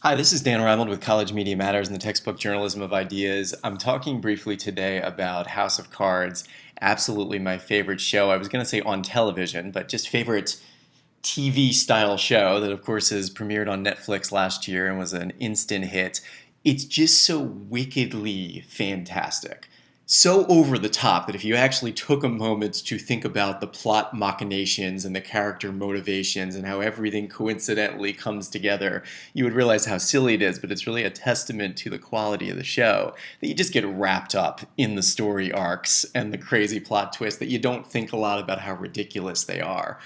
Hi, this is Dan Reimold with College Media Matters and the textbook Journalism of Ideas. I'm talking briefly today about House of Cards, absolutely my favorite show. I was going to say on television, but just favorite TV style show that, of course, has premiered on Netflix last year and was an instant hit. It's just so wickedly fantastic. So over the top that if you actually took a moment to think about the plot machinations and the character motivations and how everything coincidentally comes together, you would realize how silly it is, but it's really a testament to the quality of the show that you just get wrapped up in the story arcs and the crazy plot twists that you don't think a lot about how ridiculous they are.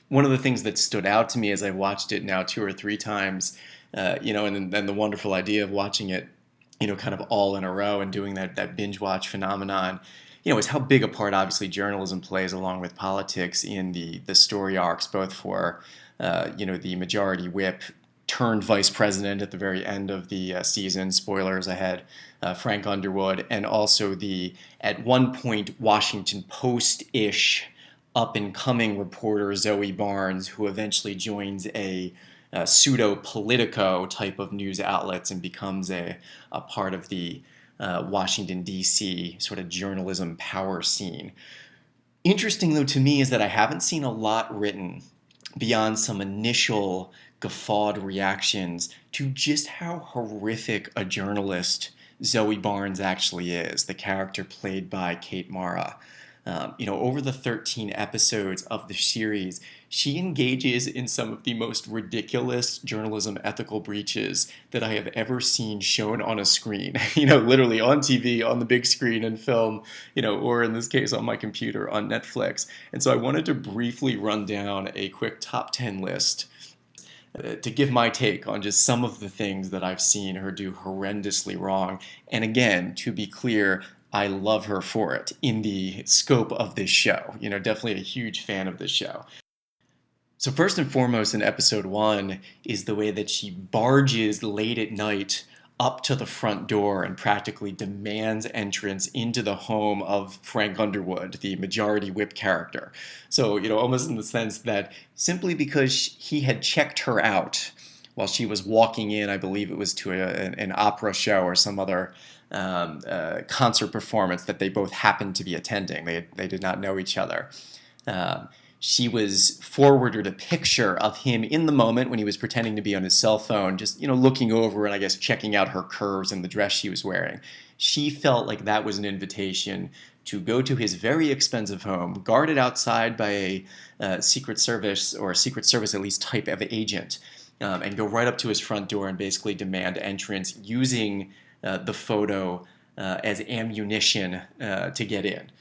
One of the things that stood out to me as I watched it now two or three times, and then the wonderful idea of watching it, kind of all in a row and doing that binge watch phenomenon, is how big a part obviously journalism plays along with politics in the story arcs, both for, the majority whip turned vice president at the very end of the season, spoilers ahead, Frank Underwood, and also the, at one point, Washington Post-ish up-and-coming reporter Zoe Barnes, who eventually joins a pseudo-politico type of news outlets and becomes a part of the Washington, D.C. sort of journalism power scene. Interesting, though, to me is that I haven't seen a lot written beyond some initial guffawed reactions to just how horrific a journalist Zoe Barnes actually is, the character played by Kate Mara. Over the 13 episodes of the series, she engages in some of the most ridiculous journalism ethical breaches that I have ever seen shown on a screen, literally on TV, on the big screen in film, or in this case on my computer on Netflix. And so I wanted to briefly run down a quick top 10 list to give my take on just some of the things that I've seen her do horrendously wrong. And again, to be clear, I love her for it in the scope of this show. Definitely a huge fan of this show. So first and foremost in episode one is the way that she barges late at night up to the front door and practically demands entrance into the home of Frank Underwood, the majority whip character. So, almost in the sense that simply because he had checked her out while she was walking in, I believe it was to an opera show or some other concert performance that they both happened to be attending. They did not know each other. She was forwarded a picture of him in the moment when he was pretending to be on his cell phone, just looking over and I guess checking out her curves and the dress she was wearing. She felt like that was an invitation to go to his very expensive home, guarded outside by a Secret Service or a Secret Service at least type of agent, and go right up to his front door and basically demand entrance using the photo as ammunition to get in.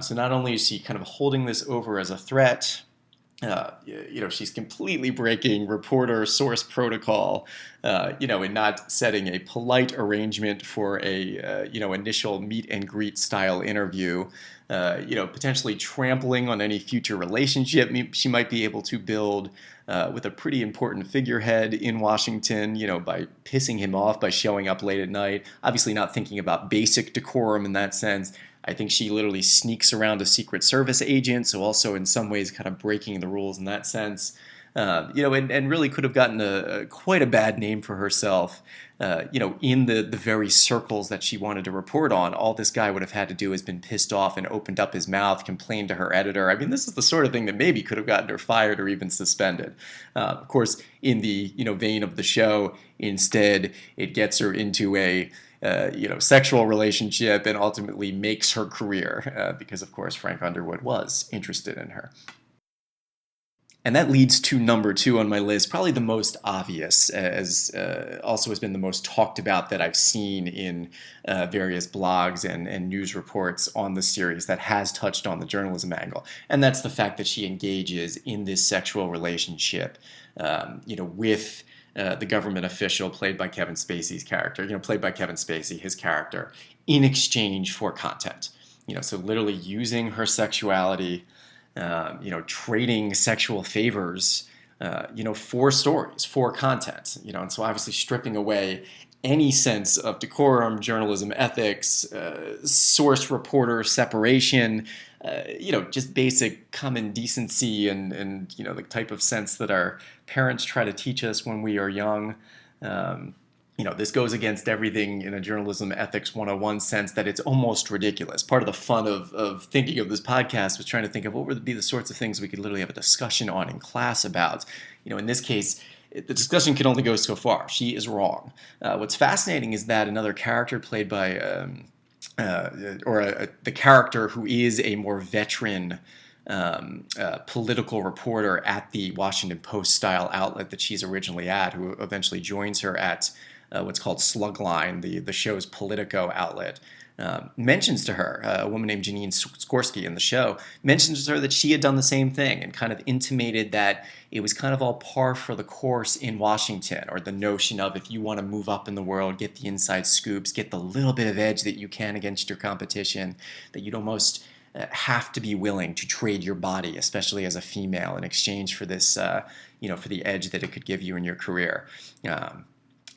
So not only is she kind of holding this over as a threat, she's completely breaking reporter source protocol, and not setting a polite arrangement for a, initial meet and greet style interview, potentially trampling on any future relationship she might be able to build with a pretty important figurehead in Washington, by pissing him off by showing up late at night, obviously not thinking about basic decorum in that sense. I think she literally sneaks around a Secret Service agent, so also in some ways kind of breaking the rules in that sense. And really could have gotten quite a bad name for herself, in the very circles that she wanted to report on. All this guy would have had to do is been pissed off and opened up his mouth, complained to her editor. I mean, this is the sort of thing that maybe could have gotten her fired or even suspended. Of course, in the vein of the show, instead, it gets her into a sexual relationship and ultimately makes her career because, of course, Frank Underwood was interested in her. And that leads to number two on my list, probably the most obvious, as also has been the most talked about that I've seen in various blogs and news reports on the series that has touched on the journalism angle. And that's the fact that she engages in this sexual relationship, with the government official played by Kevin Spacey's character, played by Kevin Spacey, his character, in exchange for content. So literally using her sexuality, trading sexual favors, for stories, for content, and so obviously stripping away any sense of decorum, journalism ethics, source reporter separation, just basic common decency and the type of sense that our parents try to teach us when we are young. This goes against everything in a journalism ethics 101 sense that it's almost ridiculous. Part of the fun of thinking of this podcast was trying to think of what would be the sorts of things we could literally have a discussion on in class about. In this case, the discussion can only go so far. She is wrong. What's fascinating is that another character played by, the character who is a more veteran political reporter at the Washington Post style outlet that she's originally at, who eventually joins her at what's called Slugline, the show's Politico outlet, mentions to her, a woman named Janine Skorsky in the show, mentions to her that she had done the same thing and kind of intimated that it was kind of all par for the course in Washington, or the notion of if you want to move up in the world, get the inside scoops, get the little bit of edge that you can against your competition, that you'd almost have to be willing to trade your body, especially as a female, in exchange for this, for the edge that it could give you in your career.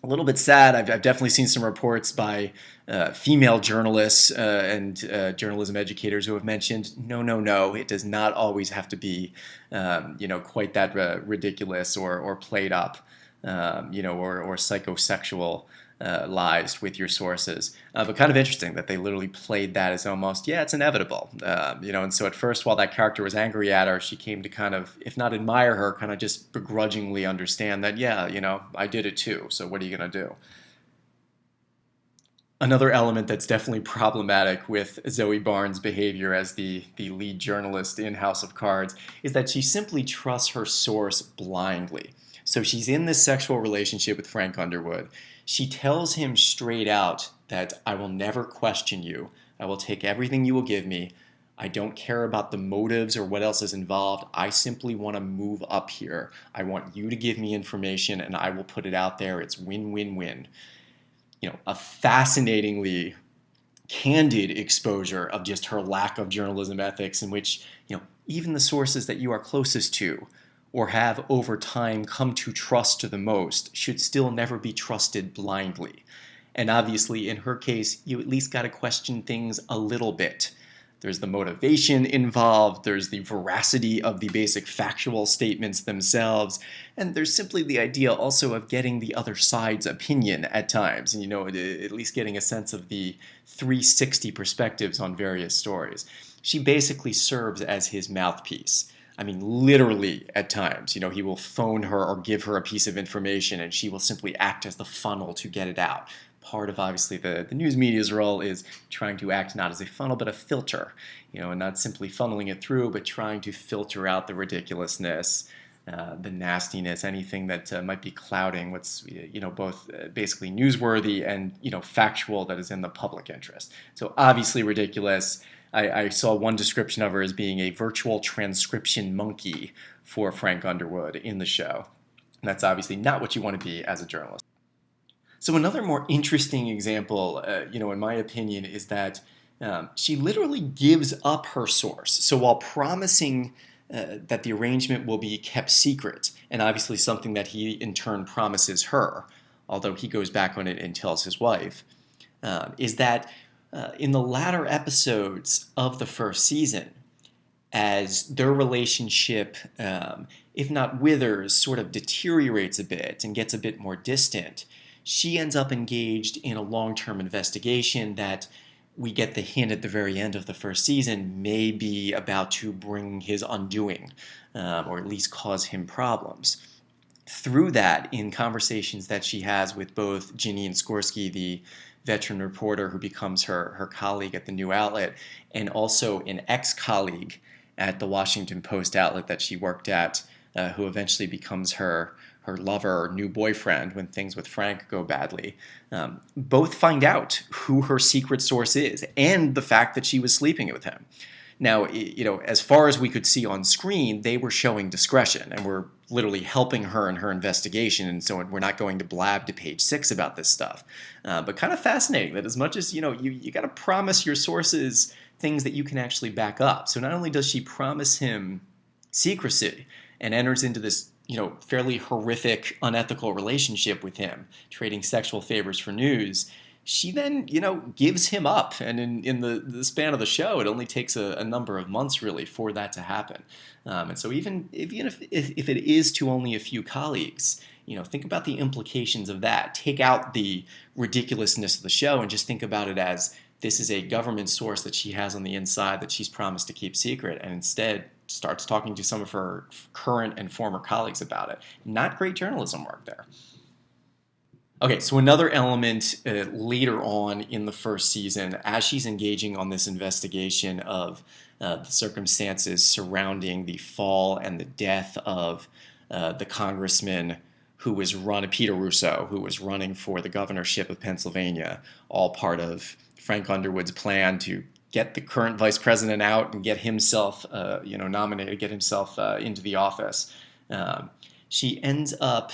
A little bit sad. I've definitely seen some reports by female journalists and journalism educators who have mentioned, no, it does not always have to be, quite that ridiculous or played up, or psychosexual lies with your sources. But kind of interesting that they literally played that as almost, it's inevitable. And so at first, while that character was angry at her, she came to kind of, if not admire her, kind of just begrudgingly understand that, I did it too, so what are you going to do? Another element that's definitely problematic with Zoe Barnes' behavior as the lead journalist in House of Cards is that she simply trusts her source blindly. So she's in this sexual relationship with Frank Underwood. She tells him straight out that I will never question you. I will take everything you will give me. I don't care about the motives or what else is involved. I simply want to move up here. I want you to give me information and I will put it out there. It's win-win-win. A fascinatingly candid exposure of just her lack of journalism ethics, in which, even the sources that you are closest to or have over time come to trust the most should still never be trusted blindly. And obviously, in her case, you at least got to question things a little bit. There's the motivation involved, there's the veracity of the basic factual statements themselves, and there's simply the idea also of getting the other side's opinion at times, and at least getting a sense of the 360 perspectives on various stories. She basically serves as his mouthpiece. I mean, literally at times, he will phone her or give her a piece of information and she will simply act as the funnel to get it out. Part of, obviously, the news media's role is trying to act not as a funnel, but a filter, and not simply funneling it through, but trying to filter out the ridiculousness, the nastiness, anything that might be clouding what's, both basically newsworthy and, factual that is in the public interest. So obviously ridiculous. I saw one description of her as being a virtual transcription monkey for Frank Underwood in the show. And that's obviously not what you want to be as a journalist. So another more interesting example, in my opinion, is that she literally gives up her source. So while promising that the arrangement will be kept secret, and obviously something that he in turn promises her, although he goes back on it and tells his wife, is that in the latter episodes of the first season, as their relationship, if not withers, sort of deteriorates a bit and gets a bit more distant, she ends up engaged in a long-term investigation that we get the hint at the very end of the first season may be about to bring his undoing, or at least cause him problems. Through that, in conversations that she has with both Janine Skorsky, the veteran reporter who becomes her colleague at the new outlet, and also an ex-colleague at the Washington Post outlet that she worked at, who eventually becomes her lover or new boyfriend when things with Frank go badly, both find out who her secret source is and the fact that she was sleeping with him. Now, as far as we could see on screen, they were showing discretion and were literally helping her in her investigation, and so we're not going to blab to page 6 about this stuff. But kind of fascinating that as much as, you got to promise your sources things that you can actually back up. So not only does she promise him secrecy and enters into this, fairly horrific, unethical relationship with him, trading sexual favors for news, she then, gives him up. And in the span of the show, it only takes a number of months, really, for that to happen. And so even if it is to only a few colleagues, think about the implications of that. Take out the ridiculousness of the show and just think about it as this is a government source that she has on the inside that she's promised to keep secret, and instead starts talking to some of her current and former colleagues about it. Not great journalism work there. Okay, so another element later on in the first season, as she's engaging on this investigation of the circumstances surrounding the fall and the death of the congressman who was Peter Russo, who was running for the governorship of Pennsylvania, all part of Frank Underwood's plan to get the current vice president out and get himself, nominated, get himself into the office. She ends up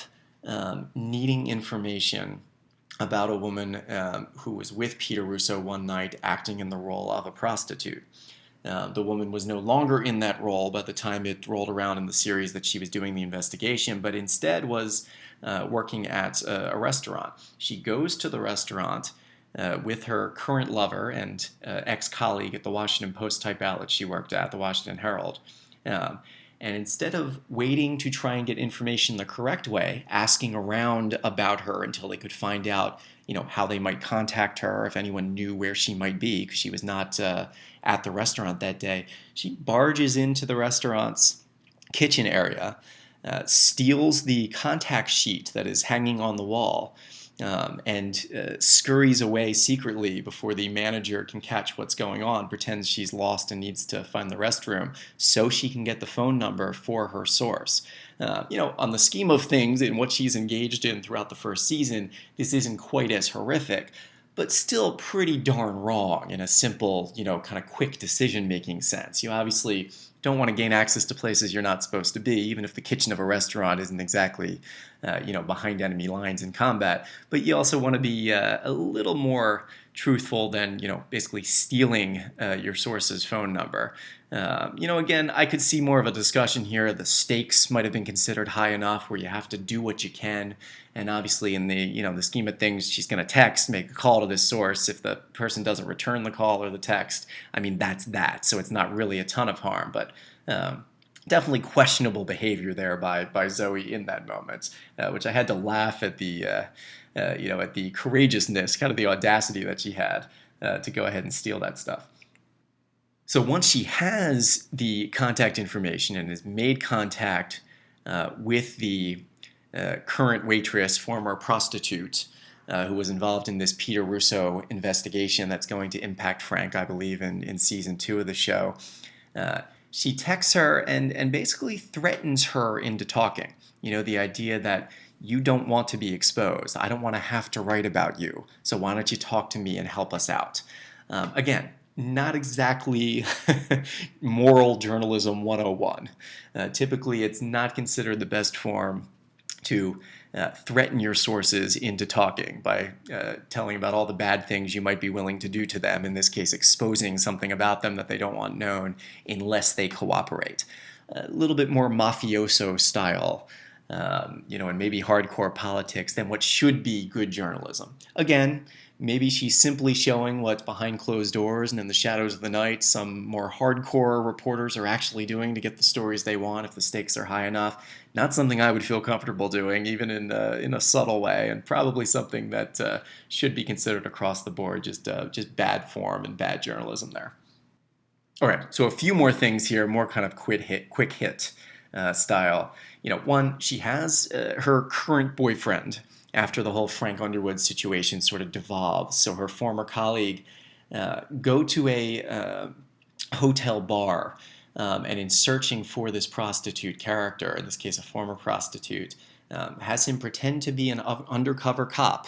needing information about a woman who was with Peter Russo one night acting in the role of a prostitute. The woman was no longer in that role by the time it rolled around in the series that she was doing the investigation, but instead was working at a restaurant. She goes to the restaurant with her current lover and ex-colleague at the Washington Post type outlet she worked at, the Washington Herald. And instead of waiting to try and get information the correct way, asking around about her until they could find out, how they might contact her, if anyone knew where she might be, because she was not at the restaurant that day, she barges into the restaurant's kitchen area, steals the contact sheet that is hanging on the wall, and scurries away secretly before the manager can catch what's going on, pretends she's lost and needs to find the restroom so she can get the phone number for her source. On the scheme of things and what she's engaged in throughout the first season, this isn't quite as horrific, but still pretty darn wrong in a simple, kind of quick decision-making sense. You obviously don't want to gain access to places you're not supposed to be, even if the kitchen of a restaurant isn't exactly, behind enemy lines in combat. But you also want to be a little more truthful than, basically stealing your source's phone number. Again, I could see more of a discussion here. The stakes might have been considered high enough where you have to do what you can. And obviously in the scheme of things, she's going to make a call to this source. If the person doesn't return the call or the text, that's that. So it's not really a ton of harm, but definitely questionable behavior there by Zoe in that moment, which I had to laugh at at the courageousness, kind of the audacity that she had to go ahead and steal that stuff. So once she has the contact information and has made contact with the current waitress, former prostitute, who was involved in this Peter Russo investigation that's going to impact Frank, I believe, in season 2 of the show, she texts her and basically threatens her into talking. The idea that you don't want to be exposed. I don't want to have to write about you. So why don't you talk to me and help us out? Again, not exactly moral journalism 101. Typically, it's not considered the best form to threaten your sources into talking by telling about all the bad things you might be willing to do to them, in this case exposing something about them that they don't want known unless they cooperate. A little bit more mafioso style, and maybe hardcore politics than what should be good journalism. Again, maybe she's simply showing what's behind closed doors and in the shadows of the night some more hardcore reporters are actually doing to get the stories they want if the stakes are high enough. Not something I would feel comfortable doing, even in a subtle way, and probably something that should be considered across the board just bad form and bad journalism there. All right, so a few more things here, more kind of quick hit style. One, she has her current boyfriend after the whole Frank Underwood situation sort of devolves. So her former colleague go to a hotel bar, and in searching for this prostitute character, in this case a former prostitute, has him pretend to be an undercover cop,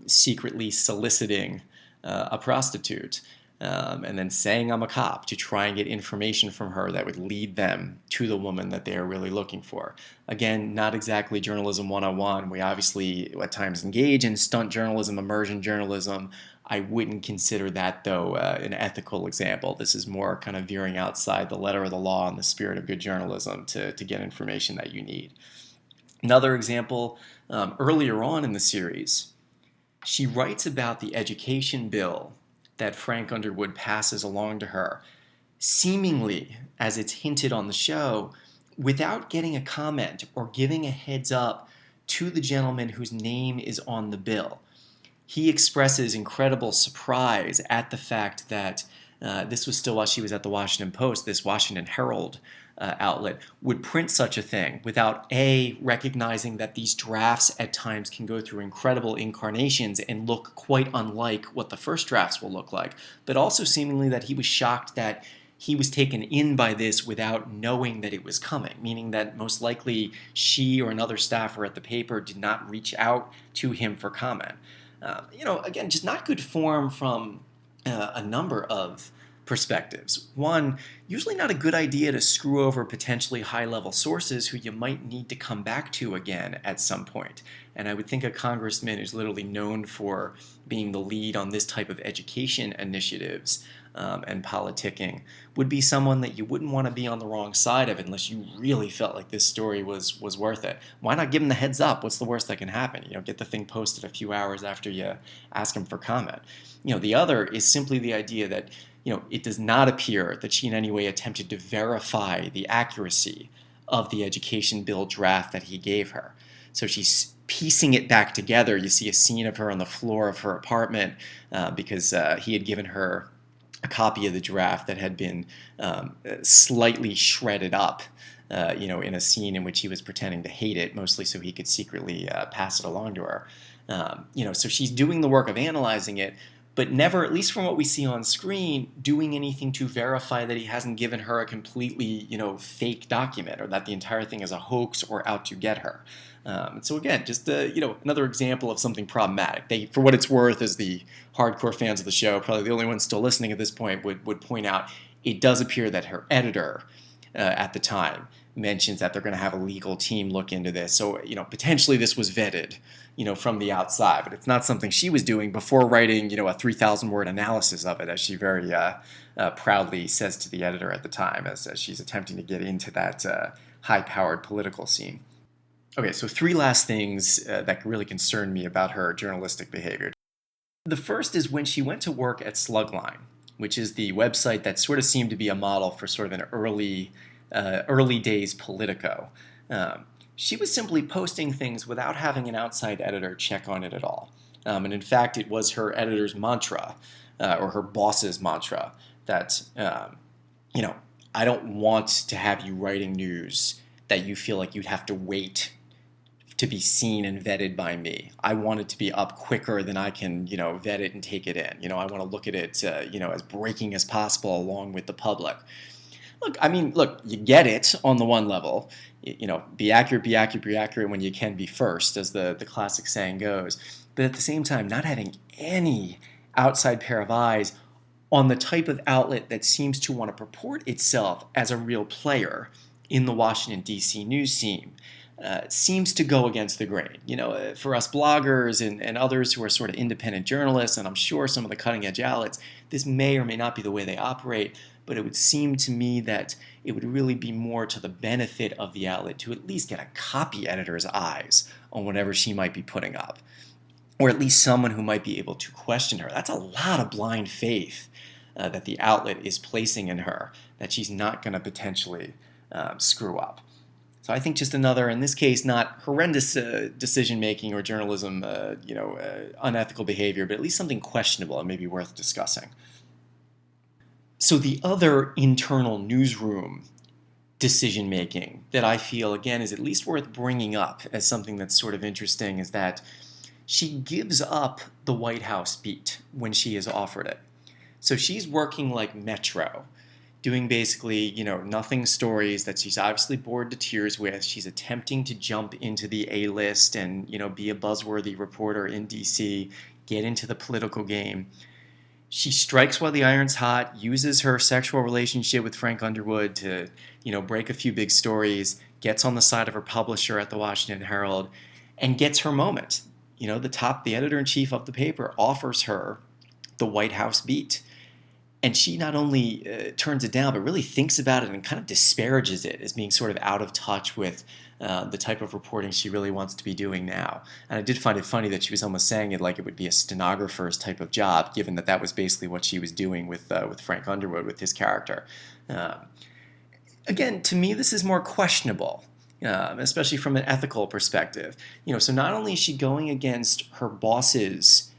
secretly soliciting a prostitute. And then saying I'm a cop to try and get information from her that would lead them to the woman that they are really looking for. Again, not exactly journalism 101. We obviously at times engage in stunt journalism, immersion journalism. I wouldn't consider that, though, an ethical example. This is more kind of veering outside the letter of the law and the spirit of good journalism to get information that you need. Another example, earlier on in the series, she writes about the education bill that Frank Underwood passes along to her, seemingly, as it's hinted on the show, without getting a comment or giving a heads up to the gentleman whose name is on the bill. He expresses incredible surprise at the fact that this was still while she was at the Washington Post, this Washington Herald outlet would print such a thing without A, recognizing that these drafts at times can go through incredible incarnations and look quite unlike what the first drafts will look like, but also seemingly that he was shocked that he was taken in by this without knowing that it was coming, meaning that most likely she or another staffer at the paper did not reach out to him for comment. Again, just not good form from a number of perspectives. One, usually not a good idea to screw over potentially high-level sources who you might need to come back to again at some point. And I would think a congressman who's literally known for being the lead on this type of education initiatives and politicking would be someone that you wouldn't want to be on the wrong side of unless you really felt like this story was worth it. Why not give him the heads up? What's the worst that can happen? Get the thing posted a few hours after you ask him for comment. The other is simply the idea that it does not appear that she in any way attempted to verify the accuracy of the education bill draft that he gave her. So she's piecing it back together. You see a scene of her on the floor of her apartment because he had given her a copy of the draft that had been slightly shredded up, in a scene in which he was pretending to hate it, mostly so he could secretly pass it along to her. So she's doing the work of analyzing it, but never, at least from what we see on screen, doing anything to verify that he hasn't given her a completely, fake document or that the entire thing is a hoax or out to get her. So again, just another example of something problematic. For what it's worth, as the hardcore fans of the show, probably the only ones still listening at this point, would point out, it does appear that her editor at the time mentions that they're going to have a legal team look into this. So, potentially this was vetted, from the outside, but it's not something she was doing before writing, a 3,000-word analysis of it, as she very proudly says to the editor at the time, as she's attempting to get into that high-powered political scene. Okay, so 3 last things that really concern me about her journalistic behavior. The first is when she went to work at Slugline, which is the website that sort of seemed to be a model for sort of an early days Politico. She was simply posting things without having an outside editor check on it at all. And in fact, it was her editor's mantra, or her boss's mantra, that, I don't want to have you writing news that you feel like you'd have to wait to be seen and vetted by me. I want it to be up quicker than I can, vet it and take it in. I want to look at it, as breaking as possible along with the public. Look, you get it on the one level. Be accurate when you can be first, as the classic saying goes. But at the same time, not having any outside pair of eyes on the type of outlet that seems to want to purport itself as a real player in the Washington, D.C. news scene seems to go against the grain. For us bloggers and others who are sort of independent journalists, and I'm sure some of the cutting-edge outlets, this may or may not be the way they operate, but it would seem to me that it would really be more to the benefit of the outlet to at least get a copy editor's eyes on whatever she might be putting up, or at least someone who might be able to question her. That's a lot of blind faith that the outlet is placing in her, that she's not going to potentially screw up. So I think just another, in this case, not horrendous decision-making or journalism, unethical behavior, but at least something questionable and maybe worth discussing. So the other internal newsroom decision-making that I feel, again, is at least worth bringing up as something that's sort of interesting is that she gives up the White House beat when she is offered it. So she's working like Metro, doing basically, nothing stories that she's obviously bored to tears with. She's attempting to jump into the A-list and, be a buzzworthy reporter in D.C., get into the political game. She strikes while the iron's hot, uses her sexual relationship with Frank Underwood to, break a few big stories, gets on the side of her publisher at the Washington Herald, and gets her moment. The editor-in-chief of the paper offers her the White House beat. And she not only turns it down, but really thinks about it and kind of disparages it as being sort of out of touch with the type of reporting she really wants to be doing now. And I did find it funny that she was almost saying it like it would be a stenographer's type of job, given that that was basically what she was doing with Frank Underwood, with his character. Again, to me, this is more questionable especially from an ethical perspective. So not only is she going against her boss's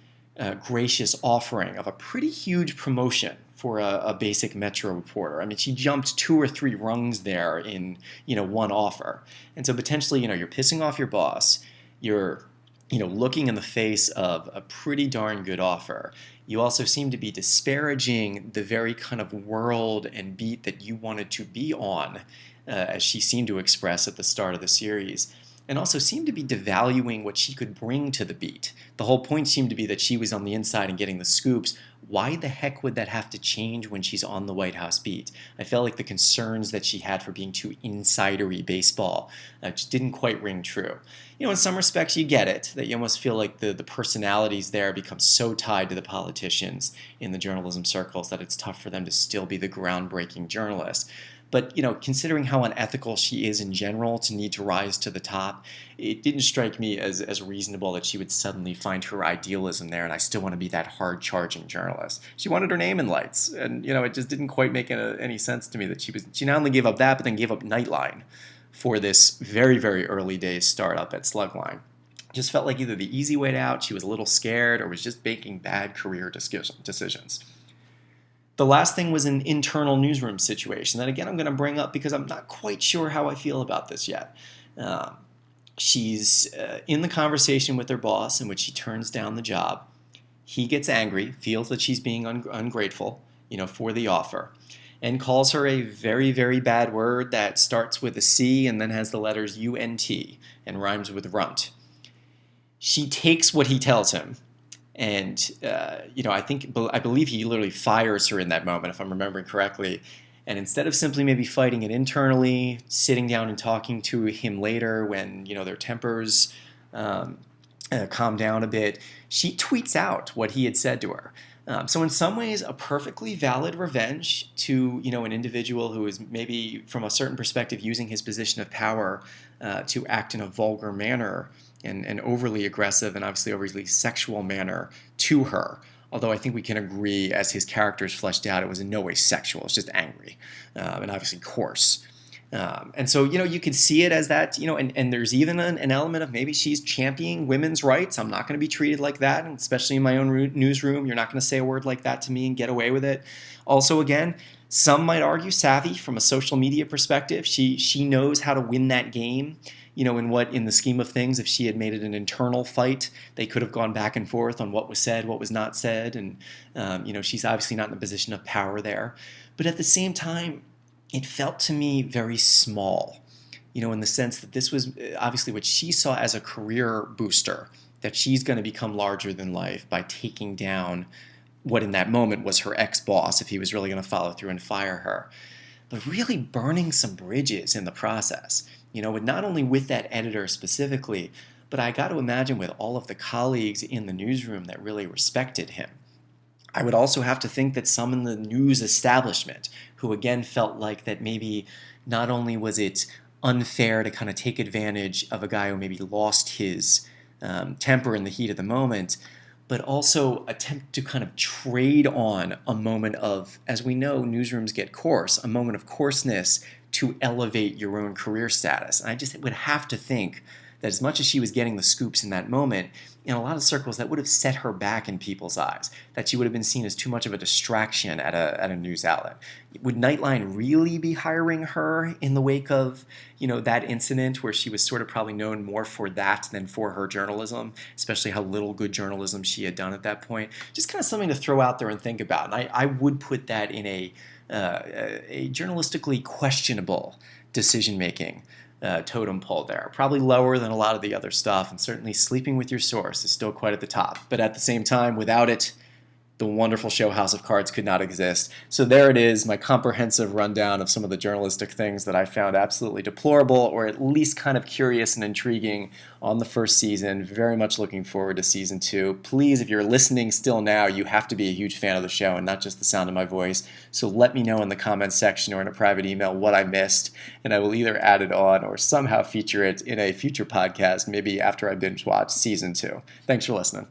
gracious offering of a pretty huge promotion for a basic Metro reporter. I mean, she jumped 2 or 3 rungs there in one offer, and so potentially you're pissing off your boss. You're looking in the face of a pretty darn good offer. You also seem to be disparaging the very kind of world and beat that you wanted to be on, as she seemed to express at the start of the series, and also seemed to be devaluing what she could bring to the beat. The whole point seemed to be that she was on the inside and getting the scoops. Why the heck would that have to change when she's on the White House beat? I felt like the concerns that she had for being too insidery baseball just didn't quite ring true. In some respects you get it, that you almost feel like the personalities there become so tied to the politicians in the journalism circles that it's tough for them to still be the groundbreaking journalists. But, considering how unethical she is in general to need to rise to the top, it didn't strike me as reasonable that she would suddenly find her idealism there and I still want to be that hard-charging journalist. She wanted her name in lights, and, it just didn't quite make any sense to me that she not only gave up that, but then gave up Nightline for this very, very early days startup at Slugline. Just felt like either the easy way out, she was a little scared, or was just making bad career decisions. The last thing was an internal newsroom situation that, again, I'm going to bring up because I'm not quite sure how I feel about this yet. She's in the conversation with her boss in which she turns down the job. He gets angry, feels that she's being ungrateful, for the offer, and calls her a very, very bad word that starts with a C and then has the letters UNT and rhymes with runt. She takes what he tells him. And, I believe he literally fires her in that moment, if I'm remembering correctly. And instead of simply maybe fighting it internally, sitting down and talking to him later when, their tempers calm down a bit, she tweets out what he had said to her. So in some ways, a perfectly valid revenge to, an individual who is maybe from a certain perspective using his position of power to act in a vulgar manner and overly aggressive and obviously overly sexual manner to her. Although I think we can agree, as his character is fleshed out, it was in no way sexual. It's just angry and obviously coarse. And so, you could see it as that, and there's even an element of maybe she's championing women's rights. I'm not going to be treated like that, and especially in my own newsroom. You're not going to say a word like that to me and get away with it. Also, again, some might argue savvy from a social media perspective. She knows how to win that game. In the scheme of things, if she had made it an internal fight, they could have gone back and forth on what was said, what was not said. And, she's obviously not in a position of power there. But at the same time, it felt to me very small, in the sense that this was obviously what she saw as a career booster, that she's going to become larger than life by taking down what in that moment was her ex-boss, if he was really going to follow through and fire her. But really burning some bridges in the process, not only with that editor specifically, but I got to imagine with all of the colleagues in the newsroom that really respected him. I would also have to think that some in the news establishment who again felt like that maybe not only was it unfair to kind of take advantage of a guy who maybe lost his temper in the heat of the moment, but also attempt to kind of trade on a moment of, as we know, newsrooms get coarse, a moment of coarseness to elevate your own career status. And I just would have to think that as much as she was getting the scoops in that moment, in a lot of circles that would have set her back in people's eyes, that she would have been seen as too much of a distraction at a news outlet. Would Nightline really be hiring her in the wake of, that incident where she was sort of probably known more for that than for her journalism, especially how little good journalism she had done at that point? Just kind of something to throw out there and think about. And I would put that in a journalistically questionable decision-making totem pole there. Probably lower than a lot of the other stuff, and certainly sleeping with your source is still quite at the top. But at the same time, without it, the wonderful show House of Cards could not exist. So there it is, my comprehensive rundown of some of the journalistic things that I found absolutely deplorable, or at least kind of curious and intriguing on the first season. Very much looking forward to season 2. Please, if you're listening still now, you have to be a huge fan of the show and not just the sound of my voice. So let me know in the comments section or in a private email what I missed, and I will either add it on or somehow feature it in a future podcast, maybe after I binge watch season 2. Thanks for listening.